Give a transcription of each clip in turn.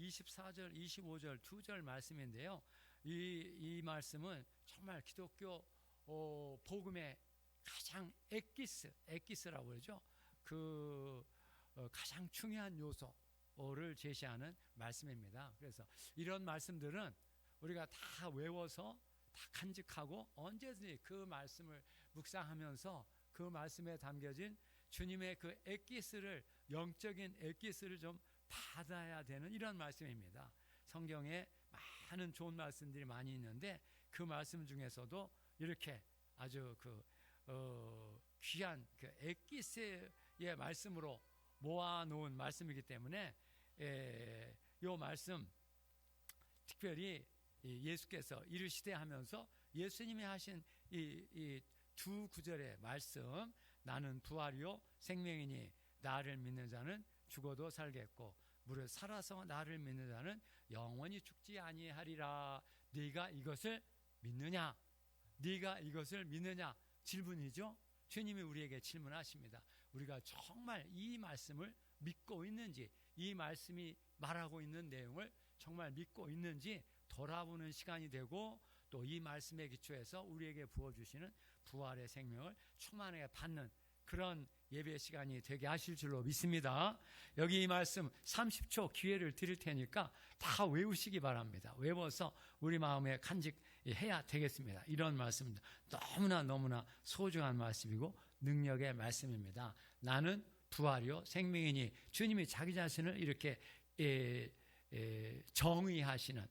24절, 25절 두 절 말씀인데요. 이 말씀은 정말 기독교 복음의 가장 엑기스라고 그러죠. 가장 중요한 요소를 제시하는 말씀입니다. 그래서 이런 말씀들은 우리가 다 외워서 다 간직하고 언제든지 그 말씀을 묵상하면서 그 말씀에 담겨진 주님의 그 영적인 엑기스를 좀 받아야 되는 이런 말씀입니다. 성경에 많은 좋은 말씀들이 많이 있는데 그 말씀 중에서도 이렇게 아주 귀한 엑기스의 말씀으로 모아놓은 말씀이기 때문에 이 말씀 특별히 예수께서 이르시되 하면서 예수님이 하신 이 두 구절의 말씀, 나는 부활이요 생명이니 나를 믿는 자는 죽어도 살겠고 무릇 살아서 나를 믿는 자는 영원히 죽지 아니하리라. 네가 이것을 믿느냐? 네가 이것을 믿느냐? 질문이죠. 주님이 우리에게 질문하십니다. 우리가 정말 이 말씀을 믿고 있는지, 이 말씀이 말하고 있는 내용을 정말 믿고 있는지 돌아보는 시간이 되고, 또 이 말씀에 기초해서 우리에게 부어주시는 부활의 생명을 충만하게 받는 그런 예배 시간이 되게 하실 줄로 믿습니다. 여기 이 말씀 30초 기회를 드릴 테니까 다 외우시기 바랍니다. 외워서 우리 마음에 간직해야 되겠습니다. 이런 말씀입니다. 너무나 소중한 말씀이고 능력의 말씀입니다. 나는 부활이요 생명이니, 주님이 자기 자신을 이렇게 정의하시는,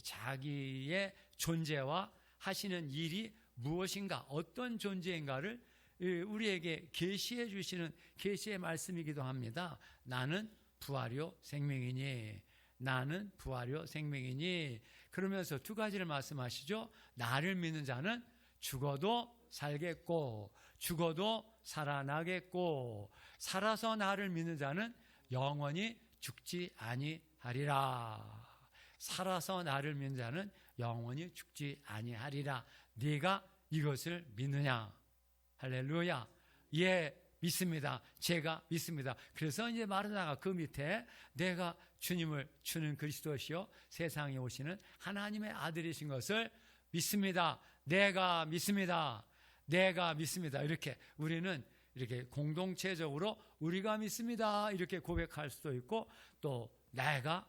자기의 존재와 하시는 일이 무엇인가, 어떤 존재인가를 우리에게 계시해 주시는 계시의 말씀이기도 합니다. 나는 부활이요 생명이니, 나는 부활이요 생명이니. 그러면서 두 가지를 말씀하시죠. 나를 믿는 자는 죽어도 살겠고 죽어도 살아나겠고, 살아서 나를 믿는 자는 영원히 죽지 아니하리라. 살아서 나를 믿는 자는 영원히 죽지 아니하리라. 네가 이것을 믿느냐? 할렐루야. 예, 믿습니다. 제가 믿습니다. 그래서 이제 말하다가 그 밑에 내가 주님을 주는 그리스도시요 세상에 오시는 하나님의 아들이신 것을 믿습니다. 내가 믿습니다. 내가 믿습니다. 이렇게 우리는 이렇게 공동체적으로 우리가 믿습니다 이렇게 고백할 수도 있고, 또 내가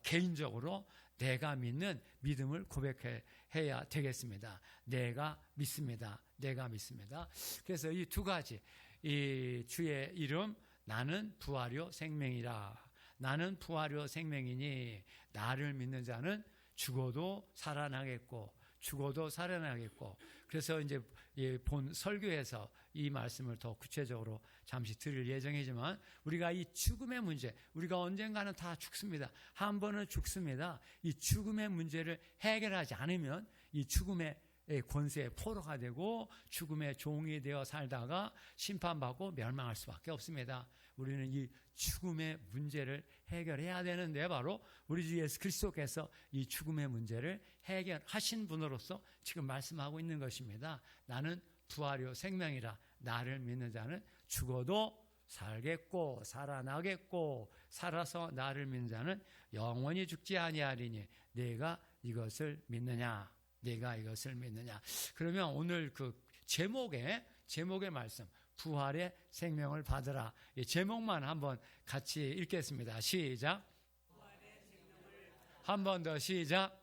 개인적으로 내가 믿는 믿음을 고백해야 되겠습니다. 내가 믿습니다. 내가 믿습니다. 그래서 이 두 가지, 이 주의 이름, 나는 부활이요 생명이라. 나는 부활이요 생명이니 나를 믿는 자는 죽어도 살아나겠고 죽어도 살아나겠고. 그래서 이제 본 설교에서 이 말씀을 더 구체적으로 잠시 드릴 예정이지만, 우리가 이 죽음의 문제, 우리가 언젠가는 다 죽습니다. 한 번은 죽습니다. 이 죽음의 문제를 해결하지 않으면 이 죽음의 권세의 포로가 되고 죽음의 종이 되어 살다가 심판받고 멸망할 수밖에 없습니다. 우리는 이 죽음의 문제를 해결해야 되는데, 바로 우리 주 예수 그리스도께서 이 죽음의 문제를 해결하신 분으로서 지금 말씀하고 있는 것입니다. 나는 부활이요 생명이라. 나를 믿는 자는 죽어도 살겠고 살아나겠고, 살아서 나를 믿는 자는 영원히 죽지 아니하리니 네가 이것을 믿느냐? 네가 이것을 믿느냐? 그러면 오늘 그 제목의 말씀, 부활의 생명을 받으라. 이 제목만 한번 같이 읽겠습니다. 시작. 한 번 더 시작.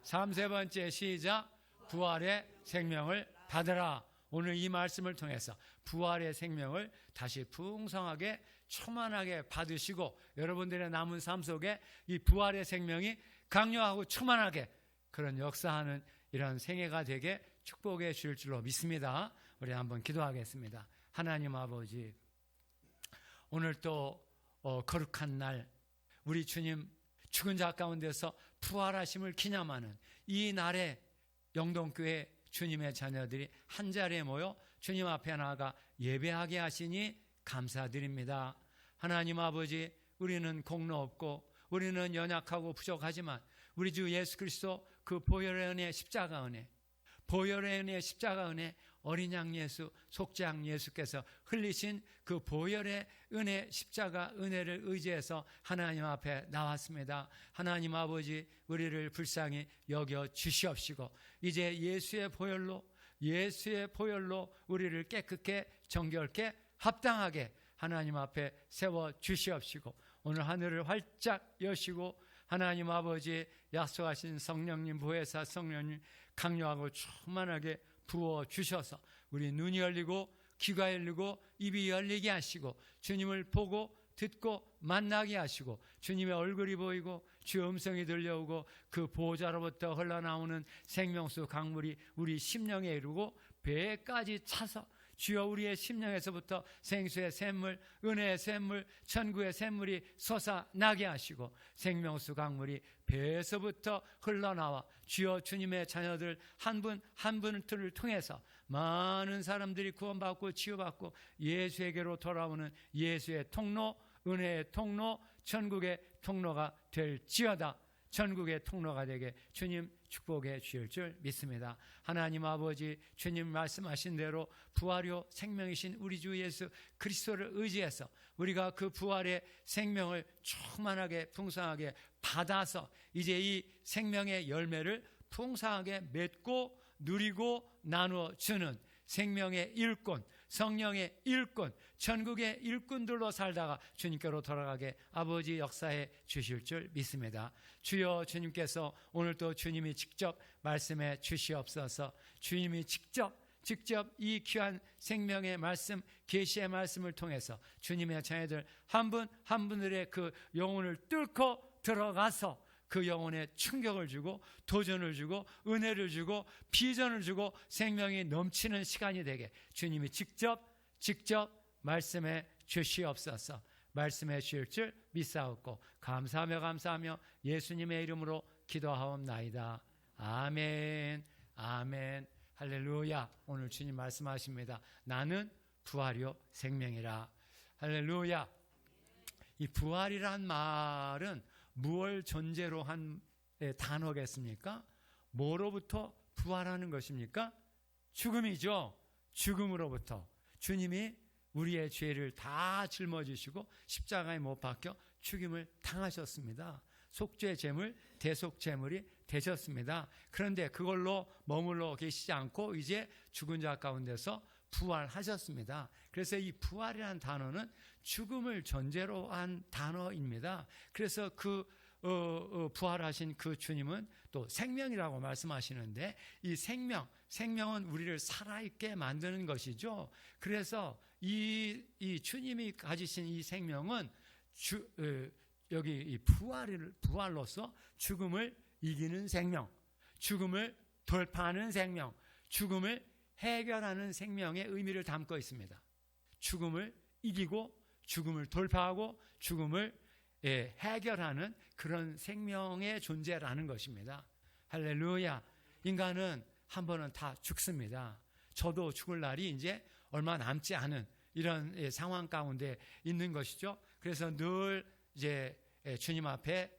3번째 시작. 부활의 생명을 받으라. 오늘 이 말씀을 통해서 부활의 생명을 다시 풍성하게 충만하게 받으시고, 여러분들의 남은 삶 속에 이 부활의 생명이 강력하고 충만하게 그런 역사하는 이런 생애가 되게 축복해 주실 줄로 믿습니다. 우리 한번 기도하겠습니다. 하나님 아버지, 오늘 또 거룩한 날, 우리 주님 죽은 자 가운데서 부활하심을 기념하는 이 날에 영동교회 주님의 자녀들이 한 자리에 모여 주님 앞에 나아가 예배하게 하시니 감사드립니다. 하나님 아버지, 우리는 공로 없고 우리는 연약하고 부족하지만 우리 주 예수 그리스도 그 보혈의 은혜, 십자가 은혜, 보혈의 은혜, 십자가 은혜, 어린 양 예수, 속죄양 예수께서 흘리신 그 보혈의 은혜, 십자가 은혜를 의지해서 하나님 앞에 나왔습니다. 하나님 아버지, 우리를 불쌍히 여겨 주시옵시고 이제 예수의 보혈로 우리를 깨끗게 정결케 합당하게 하나님 앞에 세워 주시옵시고 오늘 하늘을 활짝 여시고 하나님 아버지 약속하신 성령님, 보혜사 성령님 강력하고 충만하게 부어 주셔서 우리 눈이 열리고 귀가 열리고 입이 열리게 하시고 주님을 보고 듣고 만나게 하시고 주님의 얼굴이 보이고 주의 음성이 들려오고 그 보호자로부터 흘러나오는 생명수 강물이 우리 심령에 이르고 배까지 차서 주여 우리의 심령에서부터 생수의 샘물, 은혜의 샘물, 천국의 샘물이 솟아나게 하시고 생명수 강물이 배에서부터 흘러나와 주여 주님의 자녀들 한 분 한 분을 통해서 많은 사람들이 구원받고 치유받고 예수에게로 돌아오는 예수의 통로, 은혜의 통로, 천국의 통로가 될지어다. 전국의 통로가 되게 주님 축복해 주실 줄 믿습니다. 하나님 아버지, 주님 말씀하신 대로 부활요 생명이신 우리 주 예수 그리스도를 의지해서 우리가 그 부활의 생명을 충만하게 풍성하게 받아서 이제 이 생명의 열매를 풍성하게 맺고 누리고 나누어 주는 생명의 일꾼, 성령의 일꾼, 전국의 일꾼들로 살다가 주님께로 돌아가게 아버지 역사해 주실 줄 믿습니다. 주여 주님께서 오늘도 주님이 직접 말씀해 주시옵소서. 주님이 직접 이 귀한 생명의 말씀, 계시의 말씀을 통해서 주님의 자녀들 한 분 한 분들의 그 영혼을 뚫고 들어가서 그 영혼에 충격을 주고 도전을 주고 은혜를 주고 비전을 주고 생명이 넘치는 시간이 되게 주님이 직접 말씀해 주시옵소서. 말씀해 주실 줄 믿사옵고 감사하며 예수님의 이름으로 기도하옵나이다. 아멘. 아멘. 할렐루야. 오늘 주님 말씀하십니다. 나는 부활이요 생명이라. 할렐루야. 이 부활이란 말은 무엇을 전제로 한 단어겠습니까? 뭐로부터 부활하는 것입니까? 죽음이죠. 죽음으로부터 주님이 우리의 죄를 다 짊어지시고 십자가에 못 박혀 죽임을 당하셨습니다. 속죄 제물, 대속 제물이 되셨습니다. 그런데 그걸로 머물러 계시지 않고 이제 죽은 자 가운데서 부활하셨습니다. 그래서 이 부활이라는 단어는 죽음을 전제로 한 단어입니다. 그래서 그 부활하신 그 주님은 또 생명이라고 말씀하시는데 이 생명은 우리를 살아있게 만드는 것이죠. 그래서 이 주님이 가지신 이 생명은 여기 이 부활로서 죽음을 이기는 생명, 죽음을 돌파하는 생명, 죽음을 해결하는 생명의 의미를 담고 있습니다. 죽음을 이기고 죽음을 돌파하고 죽음을 해결하는 그런 생명의 존재라는 것입니다. 할렐루야. 인간은 한 번은 다 죽습니다. 저도 죽을 날이 이제 얼마 남지 않은 이런 상황 가운데 있는 것이죠. 그래서 늘 이제 주님 앞에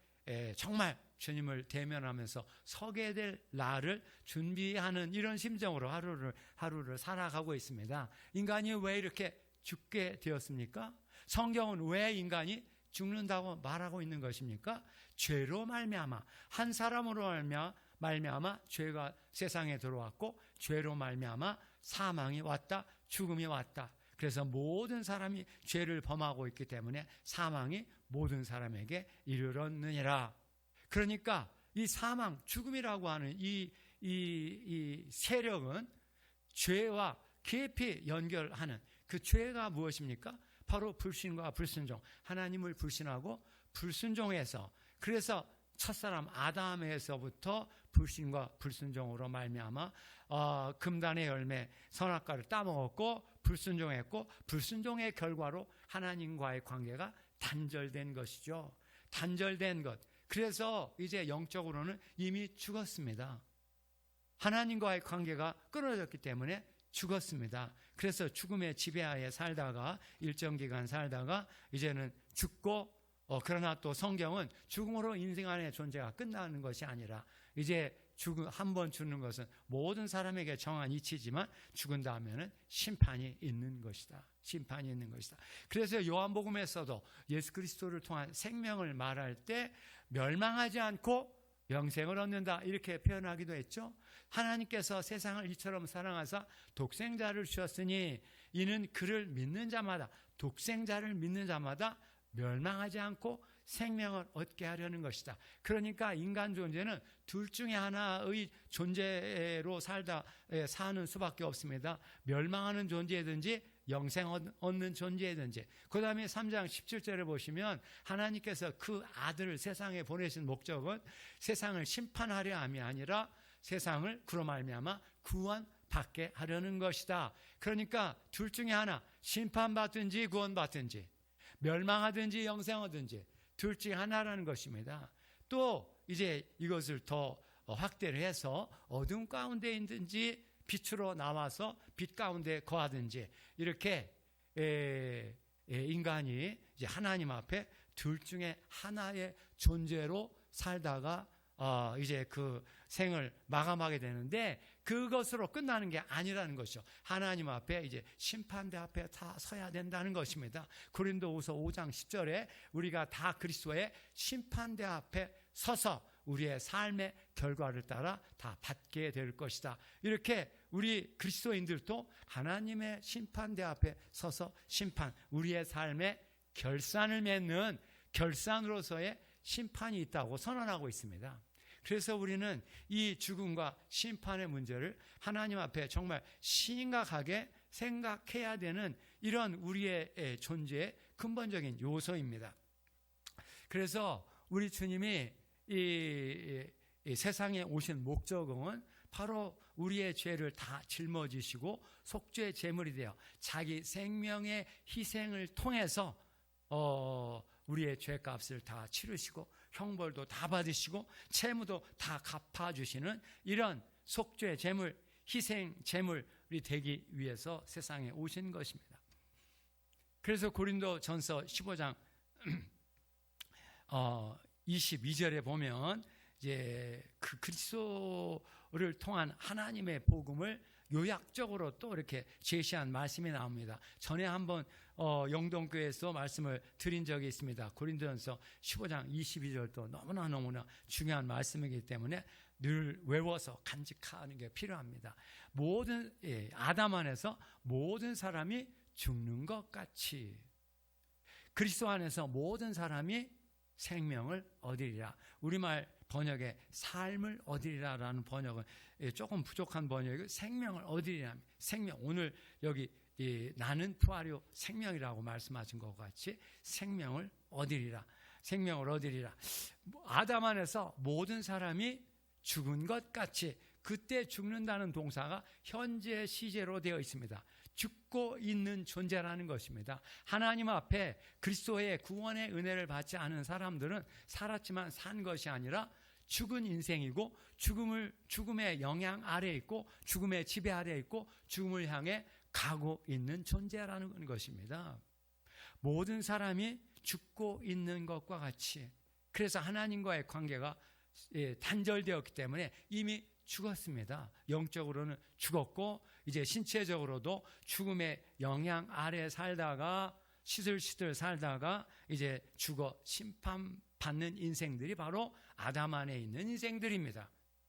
정말 주님을 대면하면서 서게 될 날을 준비하는 이런 심정으로 하루를 살아가고 있습니다. 인간이 왜 이렇게 죽게 되었습니까? 성경은 왜 인간이 죽는다고 말하고 있는 것입니까? 죄로 말미암아 한 사람으로 말미암아 죄가 세상에 들어왔고 죄로 말미암아 사망이 왔다, 죽음이 왔다. 그래서 모든 사람이 죄를 범하고 있기 때문에 사망이 모든 사람에게 이르렀느니라. 그러니까 이 사망, 죽음이라고 하는 이 세력은 죄와 깊이 연결하는 그 죄가 무엇입니까? 바로 불신과 불순종, 하나님을 불신하고 불순종해서, 그래서 첫사람 아담에서부터 불신과 불순종으로 말미암아 금단의 열매 선악과를 따먹었고 불순종했고, 불순종의 결과로 하나님과의 관계가 단절된 것이죠. 단절된 것. 그래서 이제 영적으로는 이미 죽었습니다. 하나님과의 관계가 끊어졌기 때문에 죽었습니다. 그래서 죽음의 지배하에 살다가 일정 기간 살다가 이제는 죽고, 그러나 또 성경은 죽음으로 인생 안의 존재가 끝나는 것이 아니라 이제 한 번 죽는 것은 모든 사람에게 정한 이치지만 죽은 다음에는 심판이 있는 것이다. 심판이 있는 것이다. 그래서 요한복음에서도 예수 그리스도를 통한 생명을 말할 때 멸망하지 않고 영생을 얻는다 이렇게 표현하기도 했죠. 하나님께서 세상을 이처럼 사랑하사 독생자를 주셨으니 이는 그를 믿는 자마다, 독생자를 믿는 자마다 멸망하지 않고 생명을 얻게 하려는 것이다. 그러니까 인간 존재는 둘 중에 하나의 존재로 사는 수밖에 없습니다. 멸망하는 존재든지 영생 얻는 존재든지. 그 다음에 3장 17절에 보시면 하나님께서 그 아들을 세상에 보내신 목적은 세상을 심판하려 함이 아니라 세상을 그로 말미암아 구원받게 하려는 것이다. 그러니까 둘 중에 하나, 심판받든지 구원받든지 멸망하든지 영생하든지 둘 중에 하나라는 것입니다. 또 이제 이것을 더 확대를 해서 어둠 가운데 있든지 빛으로 나와서 빛 가운데 거하든지 이렇게 인간이 이제 하나님 앞에 둘 중에 하나의 존재로 살다가 이제 그 생을 마감하게 되는데 그것으로 끝나는 게 아니라는 것이죠. 하나님 앞에 이제 심판대 앞에 다 서야 된다는 것입니다. 고린도후서 5장 10절에 우리가 다 그리스도의 심판대 앞에 서서 우리의 삶의 결과를 따라 다 받게 될 것이다. 이렇게 우리 그리스도인들도 하나님의 심판대 앞에 서서 우리의 삶의 결산을 맺는 결산으로서의 심판이 있다고 선언하고 있습니다. 그래서 우리는 이 죽음과 심판의 문제를 하나님 앞에 정말 심각하게 생각해야 되는 이런 우리의 존재의 근본적인 요소입니다. 그래서 우리 주님이 이 세상에 오신 목적은 바로 우리의 죄를 다 짊어지시고 속죄의 제물이 되어 자기 생명의 희생을 통해서 우리의 죄값을 다 치르시고 형벌도 다 받으시고 채무도 다 갚아주시는 이런 속죄 제물, 희생 제물이 되기 위해서 세상에 오신 것입니다. 그래서 고린도전서 15장 22절에 보면 이제 그 그리스도를 통한 하나님의 복음을 요약적으로 또 이렇게 제시한 말씀이 나옵니다. 전에 한번 영동교회에서 말씀을 드린 적이 있습니다. 고린도전서 15장 22절도 너무나 중요한 말씀이기 때문에 늘 외워서 간직하는 게 필요합니다. 아담 안에서 모든 사람이 죽는 것 같이 그리스도 안에서 모든 사람이 생명을 얻으리라. 우리말 번역에 삶을 얻으리라라는 번역은 조금 부족한 번역이고 생명을 얻으리라. 생명, 오늘 여기 나는 부활이요 생명이라고 말씀하신 것 같이 생명을 얻으리라. 생명을 얻으리라. 아담 안에서 모든 사람이 죽은 것 같이, 그때 죽는다는 동사가 현재 시제로 되어 있습니다. 죽고 있는 존재라는 것입니다. 하나님 앞에 그리스도의 구원의 은혜를 받지 않은 사람들은 살았지만 산 것이 아니라 죽은 인생이고 죽음의 영향 아래에 있고 죽음의 지배 아래에 있고 죽음을 향해 가고 있는 존재라는 것입니다. 모든 사람이 죽고 있는 것과 같이, 그래서 하나님과의 관계가 단절되었기 때문에 이미 죽었습니다. 영적으로는 죽었고 이제 신체적으로도 죽음의 영향 아래 살다가 시들시들 살다가 이제 죽어 심판받는 인생들이 바로 아담 안에 있는 인생들입니다.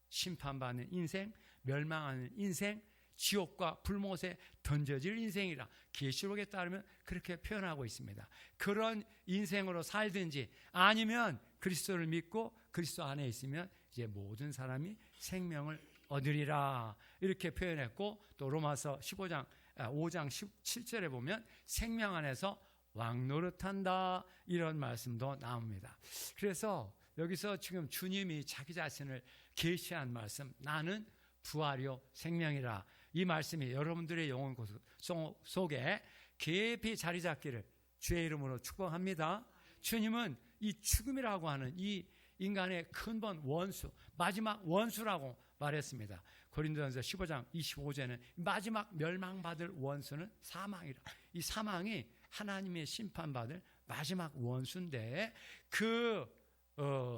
심판받는 인생, 멸망하는 인생, 지옥과 불못에 던져질 인생이라 계시록에 따르면 그렇게 표현하고 있습니다. 그런 인생으로 살든지 아니면 그리스도를 믿고 그리스도 안에 있으면 이제 모든 사람이 생명을 얻으리라 이렇게 표현했고, 또 로마서 5장 17절에 보면 생명 안에서 왕노릇한다 이런 말씀도 나옵니다. 그래서 여기서 지금 주님이 자기 자신을 계시한 말씀, 나는 부활이요 생명이라, 이 말씀이 여러분들의 영혼 속에 깊이 자리 잡기를 주의 이름으로 축복합니다. 주님은 이 죽음이라고 하는 이 인간의 근본 원수, 마지막 원수라고 말했습니다. 고린도전서 15장 25절에는 마지막 멸망받을 원수는 사망이라. 이 사망이 하나님의 심판받을 마지막 원수인데 그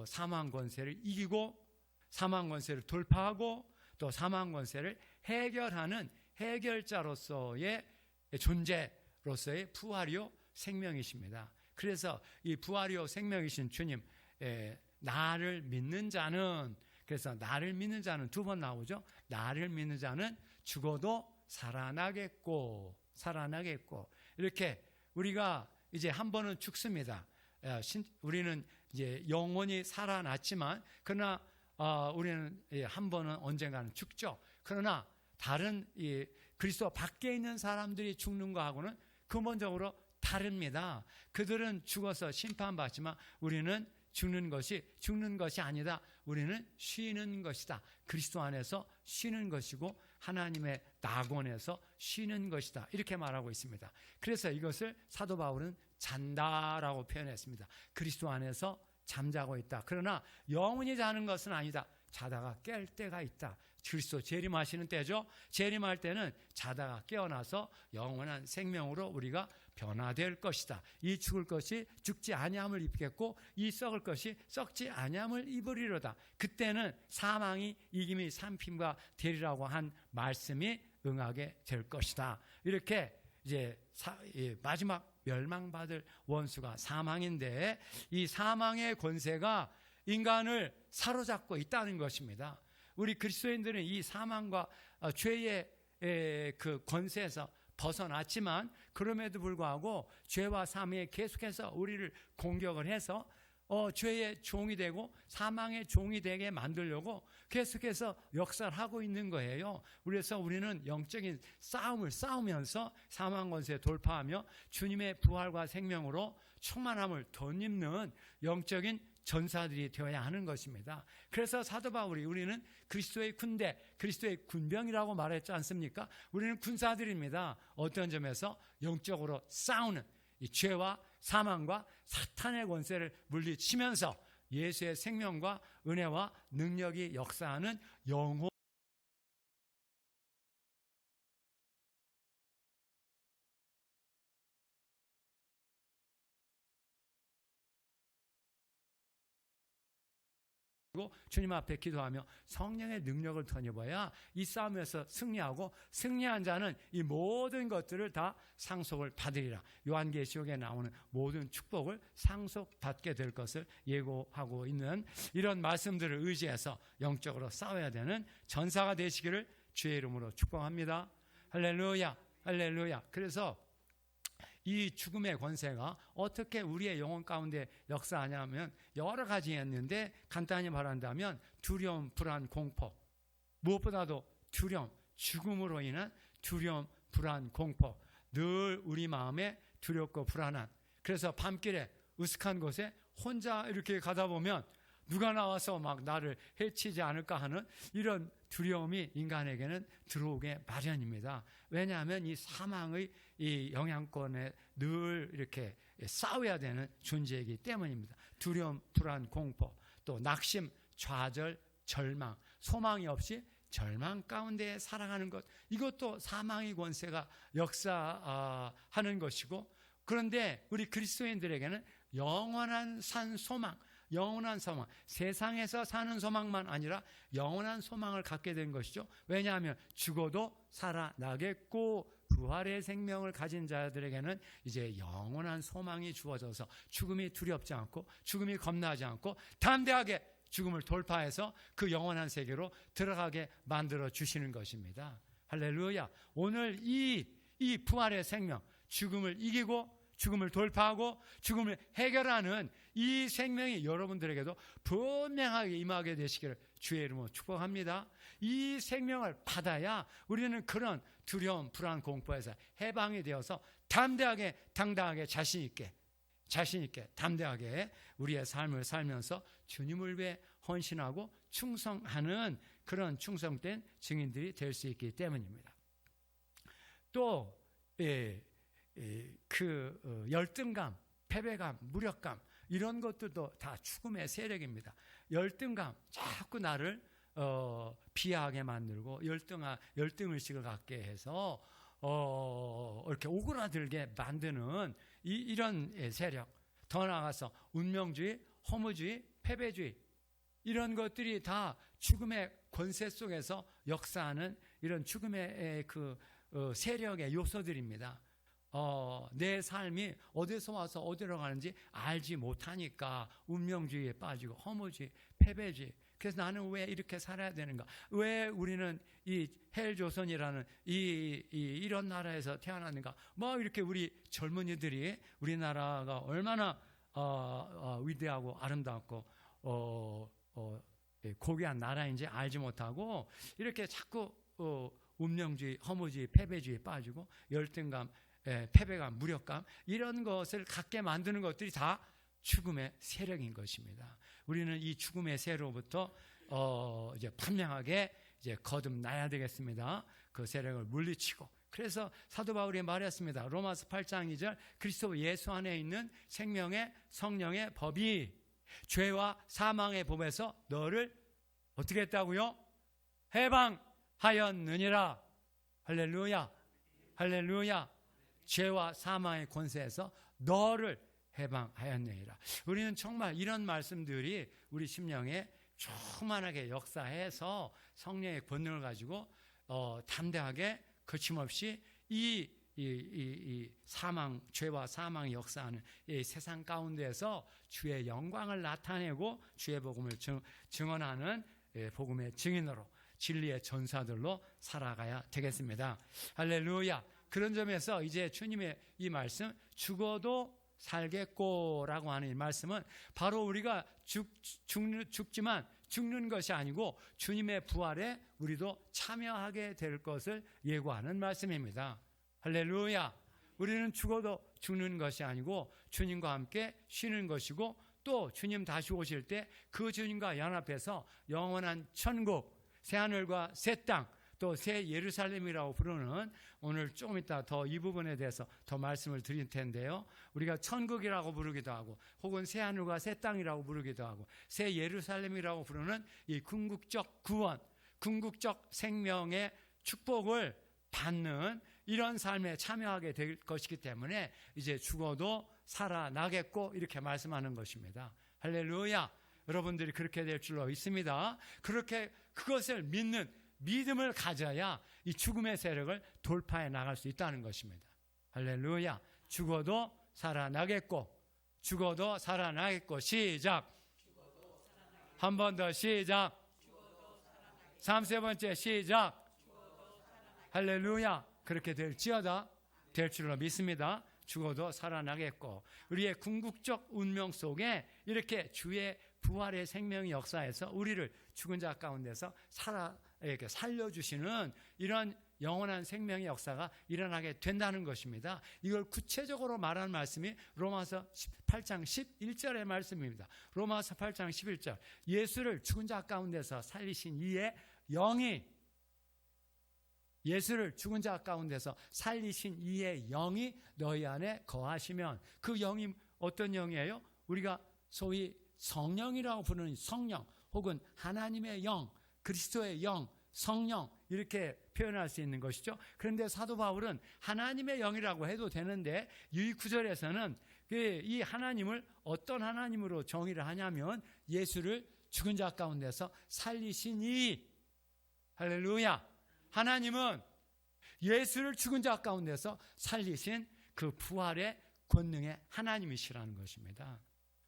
사망 권세를 이기고 사망 권세를 돌파하고 또 사망 권세를 해결하는 해결자로서의 존재로서의 부활이요 생명이십니다. 그래서 이 부활이요 생명이신 주님, 나를 믿는 자는, 그래서 나를 믿는 자는 두 번 나오죠. 나를 믿는 자는 죽어도 살아나겠고 이렇게 우리가 이제 한 번은 죽습니다. 우리는 이제 영원히 살아났지만 그러나 우리는 한 번은 언젠가는 죽죠. 그러나 다른 그리스도 밖에 있는 사람들이 죽는 거하고는 근본적으로 다릅니다. 그들은 죽어서 심판받지만 우리는 죽는 것이 아니다. 우리는 쉬는 것이다. 그리스도 안에서 쉬는 것이고 하나님의 낙원에서 쉬는 것이다. 이렇게 말하고 있습니다. 그래서 이것을 사도 바울은 잔다라고 표현했습니다. 그리스도 안에서 잠자고 있다. 그러나 영원히 자는 것은 아니다. 자다가 깰 때가 있다. 그리스도 재림하시는 때죠. 재림할 때는 자다가 깨어나서 영원한 생명으로 우리가 변화될 것이다. 이 죽을 것이 죽지 아니함을 입겠고 이 썩을 것이 썩지 아니함을 입으리로다. 그때는 사망이 이김이 삼킴과 되리라고 한 말씀이 응하게 될 것이다. 이렇게 이제 마지막 멸망받을 원수가 사망인데 이 사망의 권세가 인간을 사로잡고 있다는 것입니다. 우리 그리스도인들은 이 사망과 죄의 그 권세에서 벗어났지만 그럼에도 불구하고 죄와 사망에 계속해서 우리를 공격을 해서 죄의 종이 되고 사망의 종이 되게 만들려고 계속해서 역사를 하고 있는 거예요. 그래서 우리는 영적인 싸움을 싸우면서 사망 권세에 돌파하며 주님의 부활과 생명으로 충만함을 덧입는 영적인 전사들이 되어야 하는 것입니다. 그래서 사도 바울이 우리는 그리스도의 군대, 그리스도의 군병이라고 말했지 않습니까? 우리는 군사들입니다. 어떤 점에서 영적으로 싸우는 이 죄와 사망과 사탄의 권세를 물리치면서 예수의 생명과 은혜와 능력이 역사하는 영혼 주님 앞에 기도하며 성령의 능력을 덧입어야 이 싸움에서 승리하고 승리한 자는 이 모든 것들을 다 상속을 받으리라. 요한계시록에 나오는 모든 축복을 상속받게 될 것을 예고하고 있는 이런 말씀들을 의지해서 영적으로 싸워야 되는 전사가 되시기를 주의 이름으로 축복합니다. 할렐루야, 할렐루야. 그래서 이 죽음의 권세가 어떻게 우리의 영혼 가운데 역사하냐면 여러 가지였는데 간단히 말한다면 두려움, 불안, 공포, 무엇보다도 두려움, 죽음으로 인한 두려움, 불안, 공포, 늘 우리 마음에 두렵고 불안한, 그래서 밤길에 으슥한 곳에 혼자 이렇게 가다 보면 누가 나와서 막 나를 해치지 않을까 하는 이런 두려움이 인간에게는 들어오게 마련입니다. 왜냐하면 이 사망의 이 영향권에 늘 이렇게 싸워야 되는 존재이기 때문입니다. 두려움, 불안, 공포, 또 낙심, 좌절, 절망, 소망이 없이 절망 가운데 살아가는 것, 이것도 사망의 권세가 역사하는 것이고, 그런데 우리 그리스도인들에게는 영원한 산 소망, 영원한 소망, 세상에서 사는 소망만 아니라 영원한 소망을 갖게 된 것이죠. 왜냐하면 죽어도 살아나겠고 부활의 생명을 가진 자들에게는 이제 영원한 소망이 주어져서 죽음이 두렵지 않고 죽음이 겁나지 않고 담대하게 죽음을 돌파해서 그 영원한 세계로 들어가게 만들어 주시는 것입니다. 할렐루야. 오늘 이 부활의 생명, 죽음을 이기고 죽음을 돌파하고 죽음을 해결하는 이 생명이 여러분들에게도 분명하게 임하게 되시기를 주의 이름으로 축복합니다. 이 생명을 받아야 우리는 그런 두려움, 불안, 공포에서 해방이 되어서 담대하게, 당당하게, 자신 있게 담대하게 우리의 삶을 살면서 주님을 위해 헌신하고 충성하는 그런 충성된 증인들이 될 수 있기 때문입니다. 또 열등감, 패배감, 무력감, 이런 것들도 다 죽음의 세력입니다. 열등감, 자꾸 나를 비하하게 만들고 열등의식을 갖게 해서 이렇게 오그라들게 만드는 이런 세력, 더 나아가서 운명주의, 허무주의, 패배주의, 이런 것들이 다 죽음의 권세 속에서 역사하는 이런 죽음의 세력의 요소들입니다. 내 삶이 어디서 와서 어디로 가는지 알지 못하니까 운명주의에 빠지고 허무주의, 패배주의. 그래서 나는 왜 이렇게 살아야 되는가? 왜 우리는 이 헬조선이라는 이런 나라에서 태어났는가? 뭐 이렇게 우리 젊은이들이 우리나라가 얼마나 위대하고 아름답고 고귀한 나라인지 알지 못하고 이렇게 자꾸 운명주의, 허무주의, 패배주의에 빠지고 열등감, 패배감, 무력감 이런 것을 갖게 만드는 것들이 다 죽음의 세력인 것입니다. 우리는 이 죽음의 세로부터 이제 분명하게 이제 거듭나야 되겠습니다. 그 세력을 물리치고. 그래서 사도 바울이 말했습니다. 로마서 8장 2절 그리스도 예수 안에 있는 생명의 성령의 법이 죄와 사망의 법에서 너를 어떻게 했다고요? 해방하였느니라. 할렐루야. 할렐루야. 죄와 사망의 권세에서 너를 해방하였느니라. 우리는 정말 이런 말씀들이 우리 심령에 충만하게 역사해서 성령의 권능을 가지고 담대하게 거침없이 이 사망, 죄와 사망이 역사하는 이 세상 가운데서 주의 영광을 나타내고 주의 복음을 증언하는 복음의 증인으로 진리의 전사들로 살아가야 되겠습니다. 할렐루야. 그런 점에서 이제 주님의 이 말씀 죽어도 살겠고라고 하는 이 말씀은 바로 우리가 죽지만 죽는 것이 아니고 주님의 부활에 우리도 참여하게 될 것을 예고하는 말씀입니다. 할렐루야. 우리는 죽어도 죽는 것이 아니고 주님과 함께 쉬는 것이고 또 주님 다시 오실 때 그 주님과 연합해서 영원한 천국, 새하늘과 새 땅, 또 새 예루살렘이라고 부르는 오늘 조금 이따 더 이 부분에 대해서 더 말씀을 드릴 텐데요. 우리가 천국이라고 부르기도 하고 혹은 새하늘과 새 땅이라고 부르기도 하고 새 예루살렘이라고 부르는 이 궁극적 구원, 궁극적 생명의 축복을 받는 이런 삶에 참여하게 될 것이기 때문에 이제 죽어도 살아나겠고 이렇게 말씀하는 것입니다. 할렐루야. 여러분들이 그렇게 될 줄로 믿습니다. 그렇게 그것을 믿는 믿음을 가져야 이 죽음의 세력을 돌파해 나갈 수 있다는 것입니다. 할렐루야. 죽어도 살아나겠고 죽어도 살아나겠고 시작. 한 번 더 시작. 3번째 시작. 할렐루야. 그렇게 될지어다 될 줄로 믿습니다. 죽어도 살아나겠고 우리의 궁극적 운명 속에 이렇게 주의 부활의 생명의 역사에서 우리를 죽은 자 가운데서 이렇게 살려주시는 이런 영원한 생명의 역사가 일어나게 된다는 것입니다. 이걸 구체적으로 말하는 말씀이 로마서 8장 11절의 말씀입니다. 로마서 8장 11절 예수를 죽은 자 가운데서 살리신 이의 영이 예수를 죽은 자 가운데서 살리신 이의 영이 너희 안에 거하시면 그 영이 어떤 영이에요? 우리가 소위 성령이라고 부르는 성령 혹은 하나님의 영, 그리스도의 영, 성령 이렇게 표현할 수 있는 것이죠. 그런데 사도 바울은 하나님의 영이라고 해도 되는데 이 구절에서는 이 하나님을 어떤 하나님으로 정의를 하냐면 예수를 죽은 자 가운데서 살리시니 할렐루야. 하나님은 예수를 죽은 자 가운데서 살리신 그 부활의 권능의 하나님이시라는 것입니다.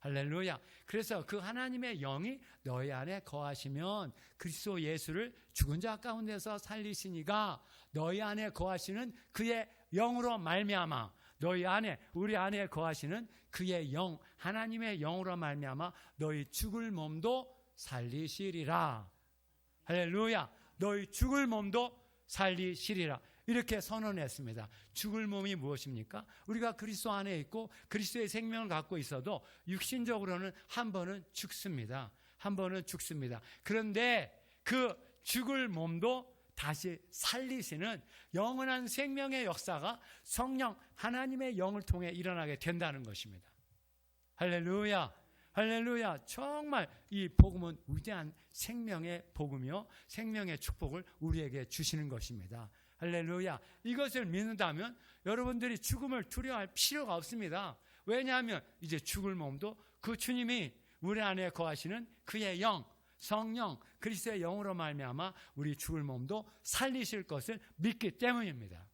할렐루야. 그래서 그 하나님의 영이 너희 안에 거하시면 그리스도 예수를 죽은 자 가운데서 살리시니가 너희 안에 거하시는 그의 영으로 말미암아 너희 안에 우리 안에 거하시는 그의 영 하나님의 영으로 말미암아 너희 죽을 몸도 살리시리라. 할렐루야. 너희 죽을 몸도 살리시리라. 이렇게 선언했습니다. 죽을 몸이 무엇입니까? 우리가 그리스도 안에 있고 그리스도의 생명을 갖고 있어도 육신적으로는 한 번은 죽습니다. 한 번은 죽습니다. 그런데 그 죽을 몸도 다시 살리시는 영원한 생명의 역사가 성령 하나님의 영을 통해 일어나게 된다는 것입니다. 할렐루야. 할렐루야. 정말 이 복음은 위대한 생명의 복음이요 생명의 축복을 우리에게 주시는 것입니다. 할렐루야. 이것을 믿는다면 여러분들이 죽음을 두려워할 필요가 없습니다. 왜냐하면 이제 죽을 몸도 그 주님이 우리 안에 거하시는 그의 영 성령 그리스도의 영으로 말미암아 우리 죽을 몸도 살리실 것을 믿기 때문입니다.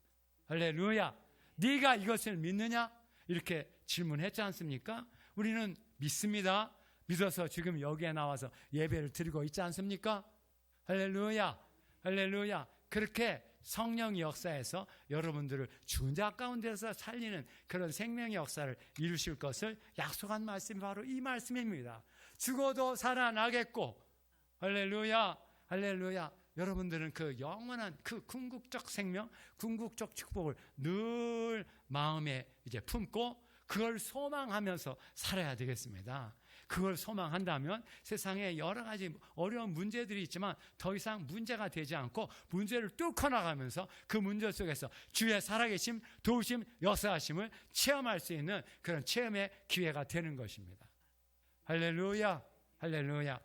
할렐루야. 네가 이것을 믿느냐? 이렇게 질문했지 않습니까? 우리는 믿습니다. 믿어서 지금 여기에 나와서 예배를 드리고 있지 않습니까? 할렐루야. 할렐루야. 그렇게 성령의 역사에서 여러분들을 죽은 자 가운데서 살리는 그런 생명의 역사를 이루실 것을 약속한 말씀이 바로 이 말씀입니다. 죽어도 살아나겠고, 할렐루야, 할렐루야. 여러분들은 그 영원한 그 궁극적 생명, 궁극적 축복을 늘 마음에 이제 품고 그걸 소망하면서 살아야 되겠습니다. 그걸 소망한다면 세상에 여러 가지 어려운 문제들이 있지만 더 이상 문제가 되지 않고 문제를 뚫고 나가면서 그 문제 속에서 주의 살아계심, 도우심, 역사하심을 체험할 수 있는 그런 체험의 기회가 되는 것입니다. 할렐루야, 할렐루야.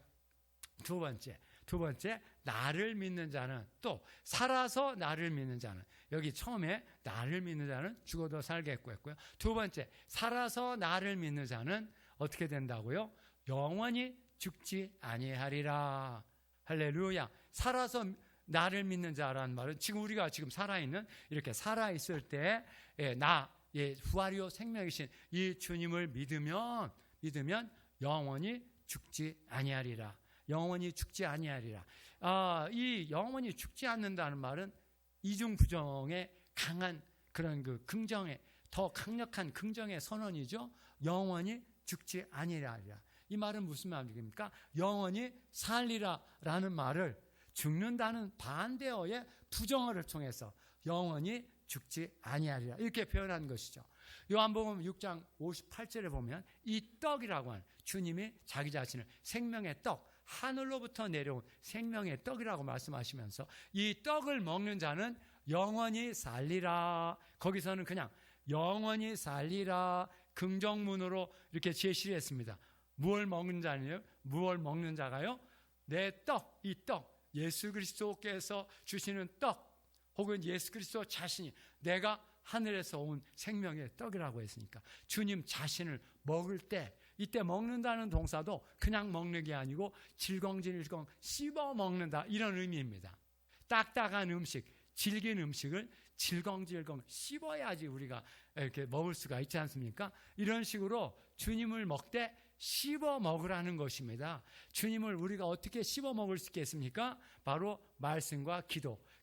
두 번째, 나를 믿는 자는, 또 살아서 나를 믿는 자는, 여기 처음에 나를 믿는 자는 죽어도 살겠고 했고요. 두 번째, 살아서 나를 믿는 자는 어떻게 된다고요? 영원히 죽지 아니하리라. 할렐루야. 살아서 나를 믿는 자라는 말은 지금 우리가 지금 살아있는, 이렇게 살아있을 때 부활이요 생명이신 이 주님을 믿으면 영원히 죽지 아니하리라. 영원히 죽지 아니하리라. 이 영원히 죽지 않는다는 말은 이중부정의 강한 그런 그 긍정의, 더 강력한 긍정의 선언이죠. 영원히 죽지 아니하리라. 이 말은 무슨 말입니까? 영원히 살리라라는 말을 죽는다는 반대어의 부정어를 통해서 영원히 죽지 아니하리라 이렇게 표현한 것이죠. 요한복음 6장 58절에 보면 이 떡이라고 하는, 주님이 자기 자신을 생명의 떡, 하늘로부터 내려온 생명의 떡이라고 말씀하시면서 이 떡을 먹는 자는 영원히 살리라. 거기서는 그냥 영원히 살리라 긍정문으로 이렇게 제시를 했습니다. 무엇을 먹는 자는요? 무엇을 먹는 자가요? 내 떡, 이 떡, 예수 그리스도께서 주시는 떡, 혹은 예수 그리스도 자신이 내가 하늘에서 온 생명의 떡이라고 했으니까 주님 자신을 먹을 때, 이때 먹는다는 동사도 그냥 먹는 게 아니고 질겅질겅 씹어 먹는다, 이런 의미입니다. 딱딱한 음식, 질긴 음식을 질겅질겅 씹어야지 우리가 이렇게 먹을 수가 있지 않습니까? 이런 식으로 주님을 먹되 씹어 먹으라는 것입니다. 주님을 우리가 어떻게 씹어 먹을 수 있겠습니까? 바로 말씀과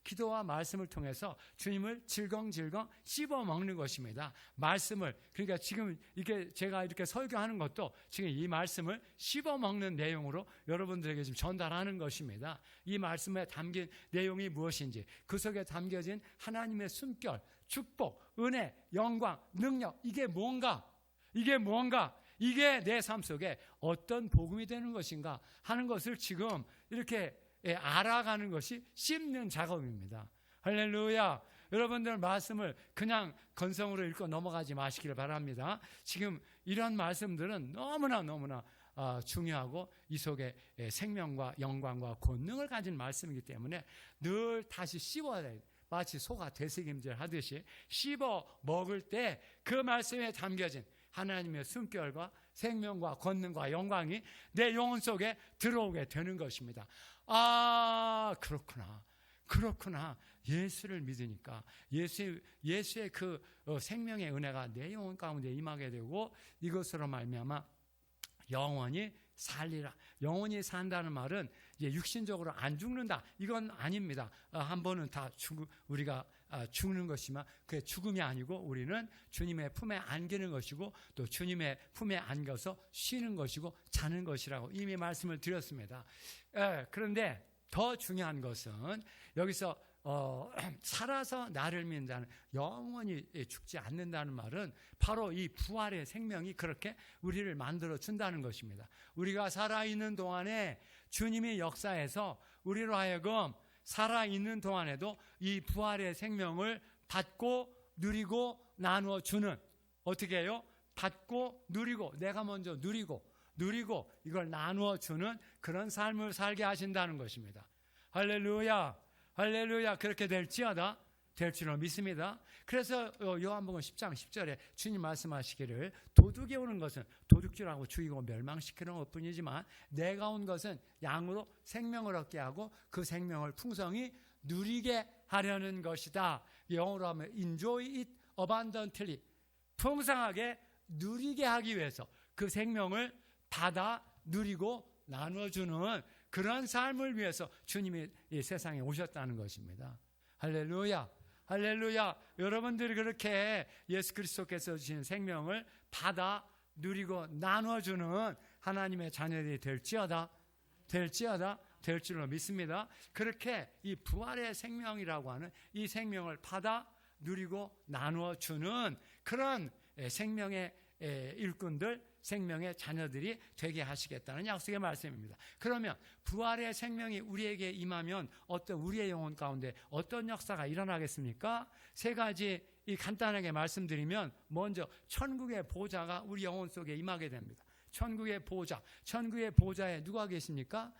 기도와 말씀을 통해서 주님을 질겅질겅 씹어 먹는 것입니다. 말씀을, 그러니까 지금 이렇게 제가 이렇게 설교하는 것도 지금 이 말씀을 씹어 먹는 내용으로 여러분들에게 좀 전달하는 것입니다. 이 말씀에 담긴 내용이 무엇인지, 그 속에 담겨진 하나님의 숨결, 축복, 은혜, 영광, 능력, 이게 뭔가, 이게 내 삶 속에 어떤 복음이 되는 것인가 하는 것을 지금 이렇게 알아가는 것이 씹는 작업입니다. 할렐루야. 여러분들 말씀을 그냥 건성으로 읽고 넘어가지 마시기를 바랍니다. 지금 이런 말씀들은 너무나 중요하고 이 속에 생명과 영광과 권능을 가진 말씀이기 때문에 늘 다시 씹어야 돼요. 마치 소가 되새김질 하듯이 씹어 먹을 때 그 말씀에 담겨진 하나님의 숨결과 생명과 권능과 영광이 내 영혼 속에 들어오게 되는 것입니다. 그렇구나. 예수를 믿으니까 예수의 그 생명의 은혜가 내 영혼 가운데 임하게 되고 이것으로 말미암아 영원히 살리라. 영원히 산다는 말은 이제 육신적으로 안 죽는다, 이건 아닙니다. 한 번은 다 우리가 죽는 것이지만 그게 죽음이 아니고 우리는 주님의 품에 안기는 것이고 또 주님의 품에 안겨서 쉬는 것이고 자는 것이라고 이미 말씀을 드렸습니다. 그런데 더 중요한 것은 여기서 살아서 나를 믿는 자는 영원히 죽지 않는다는 말은 바로 이 부활의 생명이 그렇게 우리를 만들어 준다는 것입니다. 우리가 살아있는 동안에 주님이 역사해서 우리로 하여금 살아있는 동안에도 이 부활의 생명을 받고 누리고 나누어 주는, 어떻게 해요? 받고 누리고, 내가 먼저 누리고 이걸 나누어 주는 그런 삶을 살게 하신다는 것입니다. 할렐루야. 할렐루야. 그렇게 될지어다 될 줄로 믿습니다. 그래서 요한복음 10장 10절에 주님 말씀하시기를 도둑이 오는 것은 도둑질하고 죽이고 멸망시키는 것뿐이지만 내가 온 것은 양으로 생명을 얻게 하고 그 생명을 풍성히 누리게 하려는 것이다. 영어로 하면 enjoy it abundantly, 풍성하게 누리게 하기 위해서 그 생명을 받아 누리고 나눠주는 그런 삶을 위해서 주님이 이 세상에 오셨다는 것입니다. 할렐루야, 할렐루야. 여러분들이 그렇게 예수 그리스도께서 주신 생명을 받아 누리고 나눠주는 하나님의 자녀들이 될지어다 될 줄로 믿습니다. 그렇게 이 부활의 생명이라고 하는 이 생명을 받아 누리고 나눠주는 그런 생명의 일꾼들, 생명의 자녀들이 되게 하시겠다는 약속의 말씀입니다. 그러면 부활의 생명이 우리에게 임하면 우리의 영혼 가운데 어떤 역사가 일어나겠습니까? 세 가지 간단하게 말씀드리면, 먼저 천국의 보좌가 우리 영혼 속에 임하게 됩니다. 천국의 보좌에 누가 계십니까?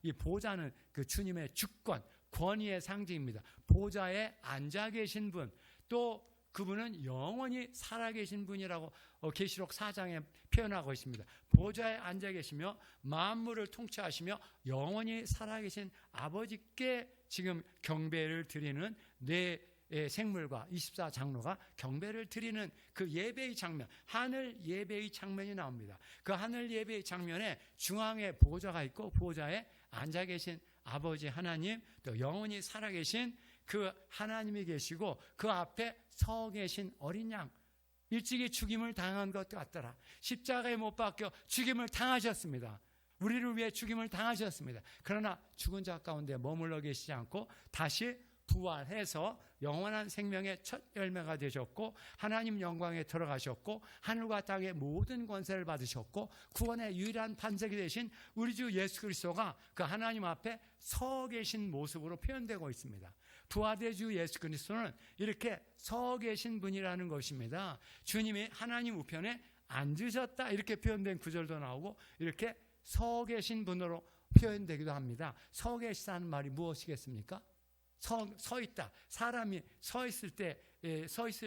이 보좌는 그 주님의 주권, 권위의 상징입니다. 보좌에 앉아 계신 분, 또 그분은 영원히 살아계신 분이라고 계시록 4장에 표현하고 있습니다. 보좌에 앉아 계시며 만물을 통치하시며 영원히 살아계신 아버지께 지금 경배를 드리는 네 생물과 24장로가 경배를 드리는 그 예배의 장면, 하늘 예배의 장면이 나옵니다. 그 하늘 예배의 장면에 중앙에 보좌가 있고 보좌에 앉아 계신 아버지 하나님, 또 영원히 살아계신 그 하나님이 계시고 그 앞에 서 계신 어린 양, 일찍이 죽임을 당한 것 같더라. 십자가에 못 박혀 죽임을 당하셨습니다. 우리를 위해 죽임을 당하셨습니다. 그러나 죽은 자 가운데 머물러 계시지 않고 다시 부활해서 영원한 생명의 첫 열매가 되셨고, 하나님 영광에 들어가셨고, 하늘과 땅의 모든 권세를 받으셨고, 구원의 유일한 반석이 되신 우리 주 예수 그리스도가 그 하나님 앞에 서 계신 모습으로 표현되고 있습니다. 부활의 주 예수 그리스도는 이렇게 서 계신 분이라는 것입니다. 주님이 하나님 우편에 앉으셨다 이렇게 표현된 구절도 나오고, 이렇게 서 계신 분으로 표현되기도 합니다. 서 계시다는 말이 무엇이겠습니까? 서 있다. 사람이 서 있을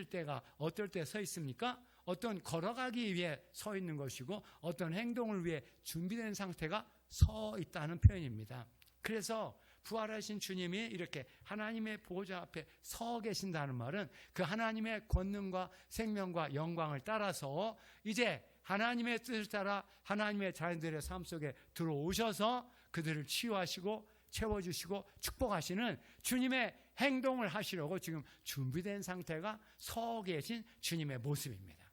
때가 어떨 때 서 있습니까? 어떤 걸어가기 위해 서 있는 것이고, 어떤 행동을 위해 준비된 상태가 서 있다는 표현입니다. 그래서 부활하신 주님이 이렇게 하나님의 보좌 앞에 서 계신다는 말은 그 하나님의 권능과 생명과 영광을 따라서 이제 하나님의 뜻을 따라 하나님의 자녀들의 삶 속에 들어오셔서 그들을 치유하시고 채워주시고 축복하시는 주님의 행동을 하시려고 지금 준비된 상태가 서 계신 주님의 모습입니다.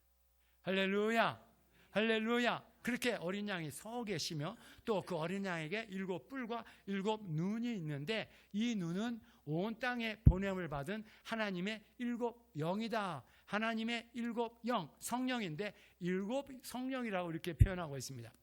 할렐루야, 할렐루야. 그렇게 어린 양이 서 계시며, 또 그 어린 양에게 7뿔과 7눈이 있는데, 이 눈은 온 땅에 보냄을 받은 하나님의 7영이다. 하나님의 7영, 성령인데 7성령이라고 이렇게 표현하고 있습니다.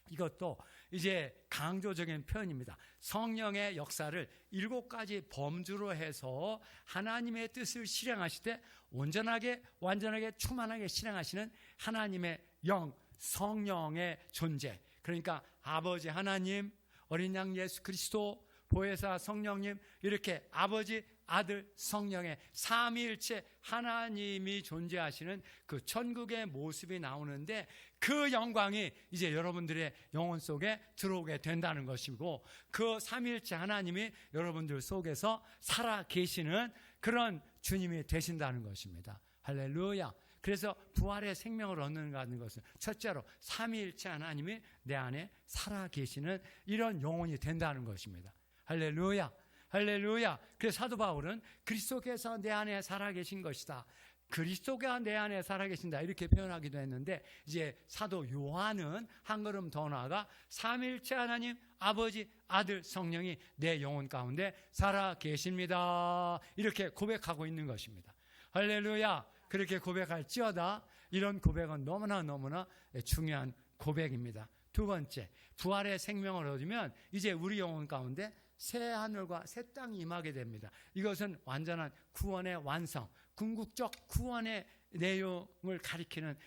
이것도 이제 강조적인 표현입니다. 성령의 역사를 7가지 범주로 해서 하나님의 뜻을 실행하실 때 온전하게, 완전하게, 충만하게 실행하시는 하나님의 영, 성령의 존재. 그러니까 아버지 하나님, 어린 양 예수 그리스도, 보혜사 성령님, 이렇게 아버지, 아들, 성령의 삼위일체 하나님이 존재하시는 그 천국의 모습이 나오는데, 그 영광이 이제 여러분들의 영혼 속에 들어오게 된다는 것이고, 그 삼위일체 하나님이 여러분들 속에서 살아 계시는 그런 주님이 되신다는 것입니다. 할렐루야. 그래서 부활의 생명을 얻는다는 것은 첫째로 삼위일체 하나님이 내 안에 살아 계시는 이런 영혼이 된다는 것입니다. 할렐루야, 할렐루야. 그래서 사도 바울은 그리스도께서 내 안에 살아계신 것이다, 그리스도가 내 안에 살아계신다 이렇게 표현하기도 했는데, 이제 사도 요한은 한 걸음 더 나아가 삼위일체 하나님, 아버지, 아들, 성령이 내 영혼 가운데 살아계십니다 이렇게 고백하고 있는 것입니다. 할렐루야. 그렇게 고백할지어다. 이런 고백은 너무나 중요한 고백입니다. 두 번째, 부활의 생명을 얻으면 이제 우리 영혼 가운데 새 하늘과 새 땅이 임하게 됩니다. 이것은 완전한 구원의 완성, 궁극적 구원의 내용을 가리키는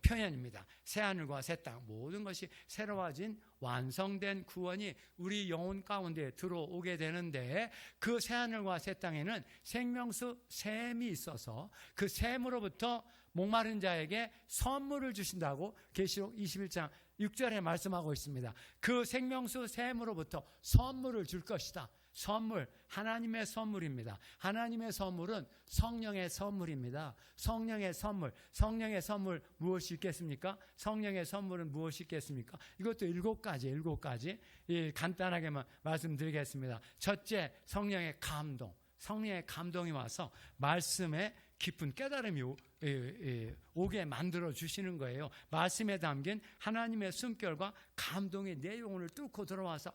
표현입니다. 새하늘과 새 땅, 모든 것이 새로워진 완성된 구원이 우리 영혼 가운데 들어오게 되는데, 그 새하늘과 새 땅에는 생명수 샘이 있어서 그 샘으로부터 목마른 자에게 선물을 주신다고 계시록 21장 6절에 말씀하고 있습니다. 그 생명수 샘으로부터 선물을 줄 것이다. 선물, 하나님의 선물입니다. 하나님의 선물은 성령의 선물입니다. 성령의 선물 무엇이 있겠습니까? 성령의 선물은 무엇이 있겠습니까? 이것도 7가지 간단하게만 말씀드리겠습니다. 첫째, 성령의 감동. 성령의 감동이 와서 말씀에 깊은 깨달음이 오게 만들어 주시는 거예요. 말씀에 담긴 하나님의 숨결과 감동이 내 영혼을 뚫고 들어와서,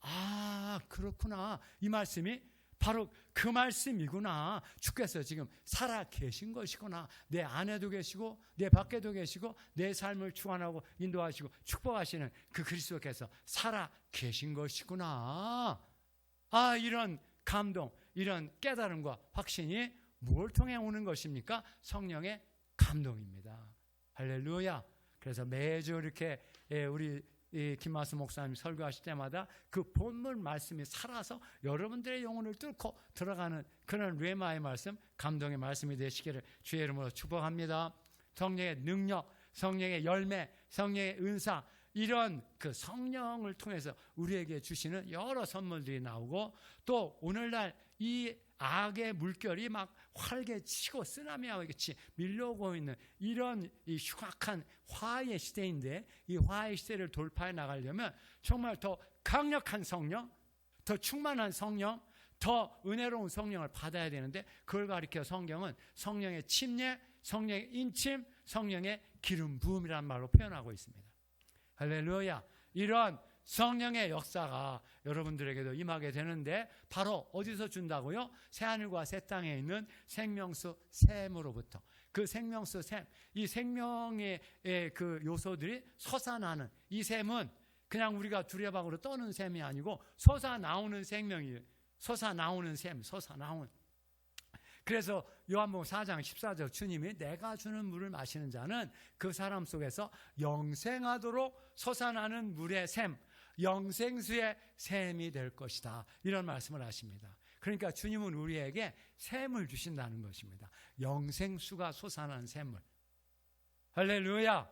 아, 그렇구나, 이 말씀이 바로 그 말씀이구나, 주께서 지금 살아 계신 것이구나, 내 안에도 계시고 내 밖에도 계시고 내 삶을 주관하고 인도하시고 축복하시는 그 그리스도께서 살아 계신 것이구나. 아, 이런 감동, 이런 깨달음과 확신이 뭘 통해 오는 것입니까? 성령의 감동입니다. 할렐루야. 그래서 매주 이렇게 우리 김마수 목사님 설교하실 때마다 그 본문 말씀이 살아서 여러분들의 영혼을 뚫고 들어가는 그런 레마의 말씀, 감동의 말씀이 되시기를 주의 이름으로 축복합니다. 성령의 능력, 성령의 열매, 성령의 은사, 이런 그 성령을 통해서 우리에게 주시는 여러 선물들이 나오고, 또 오늘날 이 악의 물결이 막 활개치고 쓰나미와 같이 밀려오고 있는 이런 이 흉악한 화의 시대인데, 이 화의 시대를 돌파해 나가려면 정말 더 강력한 성령, 더 충만한 성령, 더 은혜로운 성령을 받아야 되는데, 그걸 가리켜 성경은 성령의 침례, 성령의 인침, 성령의 기름 부음이라는 말로 표현하고 있습니다. 할렐루야. 이런 성령의 역사가 여러분들에게도 임하게 되는데, 바로 어디서 준다고요? 새하늘과 새 땅에 있는 생명수 샘으로부터. 그 생명수 샘, 이 생명의 그 요소들이 솟아나는 이 샘은 그냥 우리가 두레박으로 떠는 샘이 아니고 솟아나오는 생명이에요. 솟아나오는 샘, 솟아나오는. 그래서 요한복음 4장 14절 주님이 내가 주는 물을 마시는 자는 그 사람 속에서 영생하도록 솟아나는 물의 샘, 영생수의 샘이 될 것이다, 이런 말씀을 하십니다. 그러니까 주님은 우리에게 샘을 주신다는 것입니다. 영생수가 솟아나는 샘물. 할렐루야.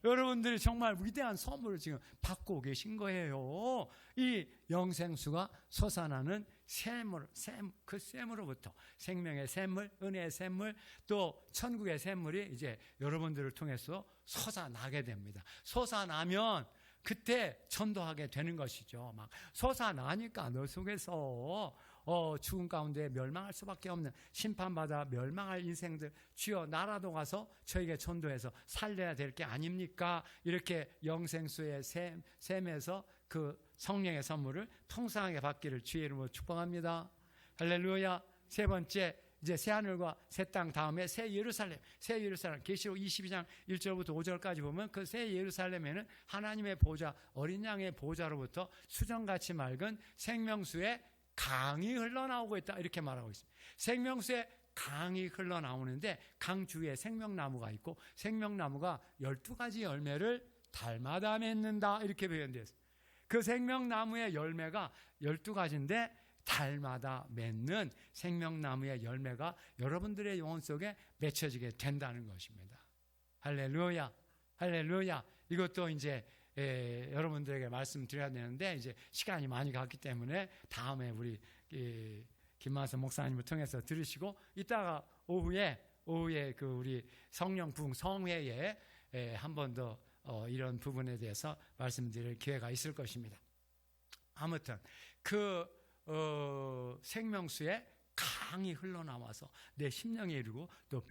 여러분들이 정말 위대한 선물을 지금 받고 계신 거예요. 이 영생수가 솟아나는 그 샘으로부터 생명의 샘물, 은혜의 샘물, 또 천국의 샘물이 이제 여러분들을 통해서 솟아나게 됩니다. 솟아나면 그때 전도하게 되는 것이죠. 막 솟아나니까 너 속에서 죽음 가운데 멸망할 수밖에 없는, 심판받아 멸망할 인생들, 주여 나라도 가서 저에게 전도해서 살려야 될 게 아닙니까? 이렇게 영생수의 샘에서 그 성령의 선물을 풍성하게 받기를 주의 이름으로 축복합니다. 할렐루야. 세 번째, 이제 새하늘과 새 땅 다음에 새 예루살렘. 계시록 22장 1절부터 5절까지 보면 그 새 예루살렘에는 하나님의 보좌, 어린 양의 보좌로부터 수정같이 맑은 생명수의 강이 흘러나오고 있다, 이렇게 말하고 있습니다. 생명수의 강이 흘러나오는데, 강 주위에 생명나무가 있고 생명나무가 12가지 열매를 달마다 맺는다, 이렇게 표현되어 있습니다. 그 생명나무의 열매가 12가지인데 달마다 맺는 생명나무의 열매가 여러분들의 영혼 속에 맺혀지게 된다는 것입니다. 할렐루야. 할렐루야. 이것도 이제 여러분들에게 말씀드려야 되는데, 이제 시간이 많이 갔기 때문에 다음에 우리 김만선 목사님을 통해서 들으시고, 이따가 오후에 그 우리 성령 부흥 성회에 한 번 더 이런 부분에 대해서 말씀드릴 기회가 있을 것입니다. 아무튼 그 생명수에 강이 흘러나와서 내 심령에 이르고 또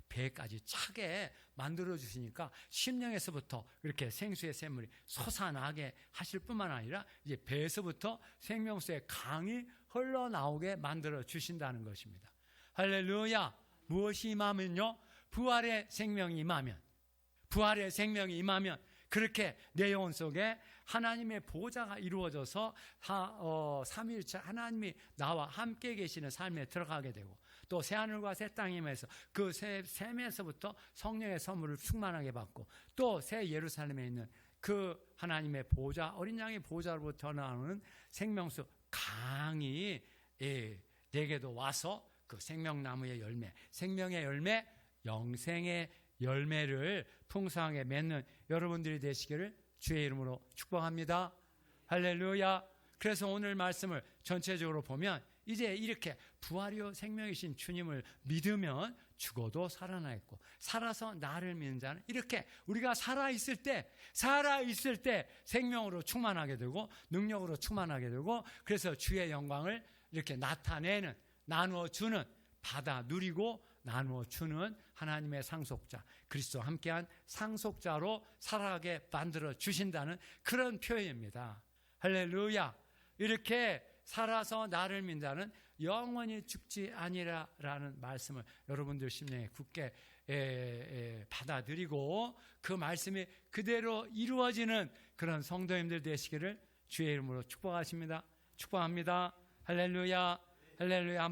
배까지 차게 만들어 주시니까, 심령에서부터 이렇게 생수의 샘물이 솟아나게 하실 뿐만 아니라 이제 배에서부터 생명수의 강이 흘러나오게 만들어 주신다는 것입니다. 할렐루야. 무엇이 임하면요? 부활의 생명이 임하면 그렇게 내 영혼 속에 하나님의 보좌가 이루어져서 삼위일체 하나님이 나와 함께 계시는 삶에 들어가게 되고, 또 새하늘과 새 땅임에서 그 샘에서부터 성령의 선물을 충만하게 받고 또 새 예루살렘에 있는 그 하나님의 보호자 어린 양의 보호자로부터 나오는 생명수 강이 내게도 와서 그 생명나무의 열매, 생명의 열매, 영생의 열매를 풍성하게 맺는 여러분들이 되시기를 주의 이름으로 축복합니다. 할렐루야. 그래서 오늘 말씀을 전체적으로 보면 이제 이렇게 부활이요 생명이신 주님을 믿으면 죽어도 살아나 있고 살아서 나를 믿는 자는 이렇게 우리가 살아있을 때 생명으로 충만하게 되고 능력으로 충만하게 되고 그래서 주의 영광을 이렇게 나타내는 나누어 주는 받아 누리고 나누어 주는 하나님의 상속자 그리스도와 함께한 상속자로 살아가게 만들어 주신다는 그런 표현입니다. 할렐루야. 이렇게 살아서 나를 믿는다는 영원히 죽지 아니라라는 말씀을 여러분들 심령에 굳게 받아들이고 그 말씀이 그대로 이루어지는 그런 성도님들 되시기를 주의 이름으로 축복하십니다. 축복합니다. 할렐루야. 할렐루야. 한번